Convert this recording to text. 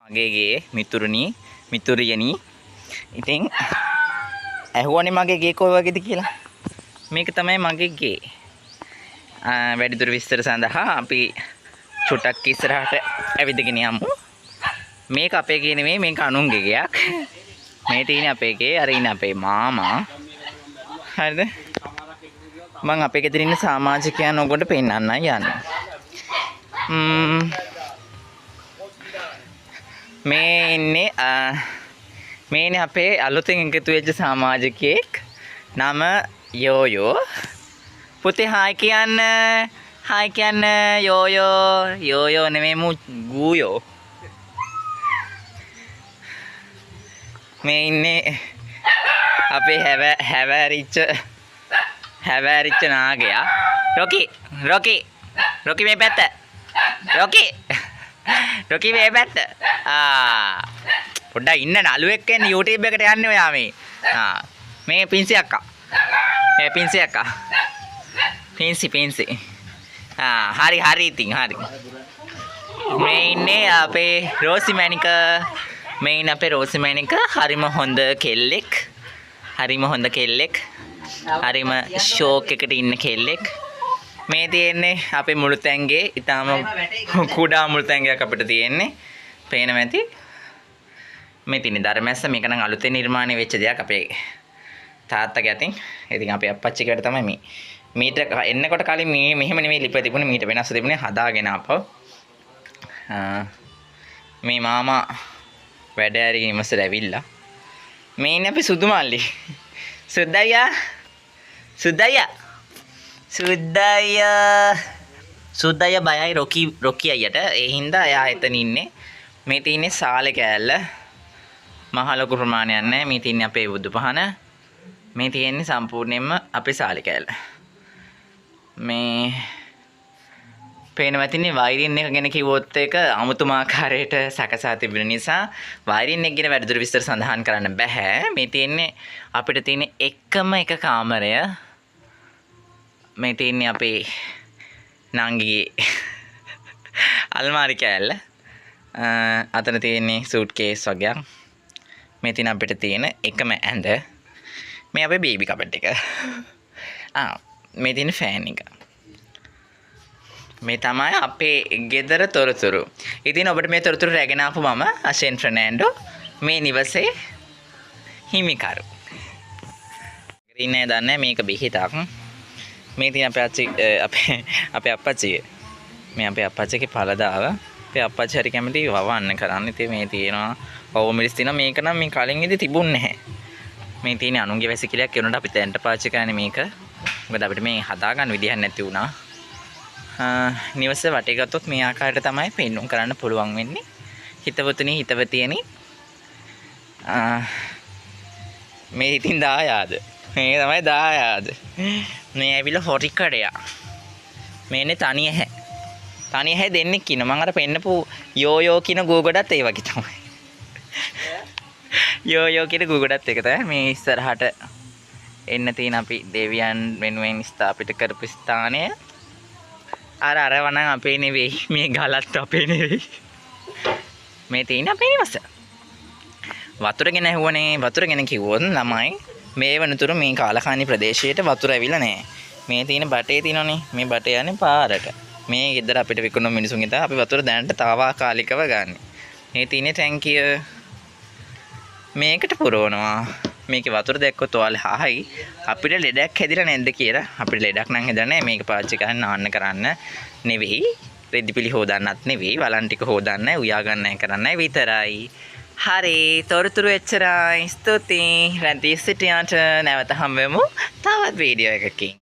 මගේ මිතුරුනි මිතුරියනි ඉතින් ඇහුවනේ මගේ ගේ කොයි වගේද කියලා. මේක තමයි මගේ ගේ. වැඩිදුර විස්තර සඳහා අපි චුට්ටක් ඉස්සරහට ඇවිදගෙන යමු. මේක අපේ ගේ නෙමෙයි මේක අනුන්ගේ ගයක්. මේ තියෙන්නේ අපේ ගේ. අර ඉන්නේ අපේ මාමා. හරිද? මම අපේ ගෙදර ඉන්න සමාජිකයන් ඔයගොල්ලන්ට පෙන්නන්නයි යන්නේ. මේ ඉන්නේ අපේ අලුතෙන් එකතු වෙච්ච සමාජිකයෙක්. නම යෝයෝ. පුතේ හායි කියන්න. හායි කියන්න යෝයෝ. යෝයෝ නෙමෙයි ගූයෝ. මේ ඉන්නේ අපේ හැවෑරිච්ච නාගයා. රොකි මේ පැත්ත. රොකි මේ පැත්ත. පොඩ්ඩක් ඉන්න නළුවෙක් එන්න YouTube එකට යන්නේ ඔයා මේ. මේ පින්සි අක්කා. පින්සි. හරි ඉතින් හරි. මේ ඉන්නේ අපේ රෝසි මැනික. හරිම හොඳ කෙල්ලෙක්. හරිම ෂෝක් එකට ඉන්න කෙල්ලෙක්. මේ තියෙන්නේ අපේ මුළුතැන්ගේ ඊටාම කුඩා මුළුතැන්ගයක් අපිට තියෙන්නේ. පේනව ඇති. මේ තියෙන ධර්මැස්ස මේක නම් අලුතෙන් නිර්මාණය වෙච්ච දෙයක් අපේ තාත්තගේ අතින්. ඉතින් අපේ අප්පච්චිකට තමයි මේ මීට එන්නකොට කලින් මේ මෙහෙම නෙමෙයි ලිප තිබුණේ මීට වෙනස් තිබුණේ හදාගෙන ආපහු. මේ මාමා වැඩ ඇරි ඉමසට ඇවිල්ලා. මේ ඉන්නේ අපි සුදු මල්ලි. සුද්දය බයයි රොකි අයියට. ඒ හින්දා එයා එතන ඉන්නේ. මේ තියෙන්නේ සාලේ කෑල්ල. මහ ලොකු ප්‍රමාණයක් නැහැ. මේ තියෙන්නේ අපේ බුදුපහන. මේ තියෙන්නේ සම්පූර්ණයෙන්ම අපේ සාලේ කෑල්ල. මේ පේනවා තින්නේ වයරින් එක ගැන කිව්වොත් එක අමුතුමාකාරයට සැකසා තිබෙන නිසා වයරින් එක ගැන වැඩිදුර විස්තර සඳහන් කරන්න බෑ. මේ තියෙන්නේ අපිට තියෙන එකම එක කාමරය. මේ තියෙන්නේ අපේ නංගිගේ අල්මාරි කෑල්ල. අතන තියෙන්නේ සූට් කේස් වගේක්. මේ තියෙන අපිට තියෙන එකම ඇඳ. මේ අපේ බේබි කබඩ් එක. මේ තියෙන ෆෑන් එක. මේ තමයි අපේ ගෙදර තොරතුරු. ඉතින් ඔබට මේ තොරතුරු රැගෙන ආපු මම අෂෙන් ෆර්නෑන්ඩෝ මේ නිවසේ හිමිකරු. ඉන්නේ දන්නේ මේක බෙහෙතක්. මේ තියෙන අපේ අප්පච්චිගේ. මේ අපේ අප්පච්චිගේ පළදාව. අපේ අප්පච්චි හරි කැමති වවන්න කරන්න. ඉතින් මේ තියෙනවා ඔව්මිරිස් තියෙනවා. මේක නම් මේ කලින් ඉඳි තිබුණේ නැහැ. මේ තියෙන අනුන්ගේ වැසිකිලියක් ඒ උනට අපි තැන්ට පාවිච්චි කරන්නේ මේක. මොකද අපිට මේ හදාගන්න විදිහක් නැති වුණා. නිවස වටේ ගත්තොත් මේ ආකාරයට තමයි පෙන්වුම් කරන්න පුළුවන් වෙන්නේ. හිතවතුනි හිතවතියනි. මේ ඉතින් දායාද. මේ තමයි දායාද. මේ ඇවිල්ලා හොරි කඩයා. මේනේ තනිය හැ. තනිය හැ දෙන්නෙක් ඉන්න. මම අර පෙන්නපු යෝයෝ කියන ගෝගඩත් ඒ වගේ තමයි. යෝයෝ කියන ගෝගඩත් එක තමයි මේ ඉස්සරහට එන්න තියෙන අපි දෙවියන් වෙනුවෙන් ස්ථාපිත කරපු ස්ථානය. අරව නම් අපේ නෙවෙයි. මේ ගලත් අපේ නෙවෙයි. මේ තියෙන අපේ නිවස. වතුර ගැන ඇහුවනේ. වතුර ගැන කිව්වොත් ළමයි මේ වනතුරු මේ කාලකාණි ප්‍රදේශයට වතුර ඇවිල්ලා නැහැ. මේ තියෙන බටේ තියෙනනේ. මේ බටේ යන්නේ පාරට. මේ ගෙදර අපිට විකුණන මිනිසුන් හිතා අපි වතුර දැනට తాවකාලිකව ගන්න. මේ තියෙන්නේ ටැංකිය. මේකට පුරවනවා. මේකේ වතුර දැක්කොත් ඔයාලා හායි අපිට ලෙඩක් හැදිලා නැද්ද කියලා. අපිට ලෙඩක් නම් හැදලා නැහැ. මේක පාවිච්චි කරන්න ආන්න කරන්න නෙවෙයි. රෙදිපිලි හොදන්නත් නෙවෙයි. වලන් ටික හොදන්නයි උයා ගන්නයි කරන්නයි විතරයි. හරි තොරතුරු එච්චරයි. ස්තුතියි. රැඳී සිටියාට නැවත හම්බෙමු තවත් වීඩියෝ එකකින්.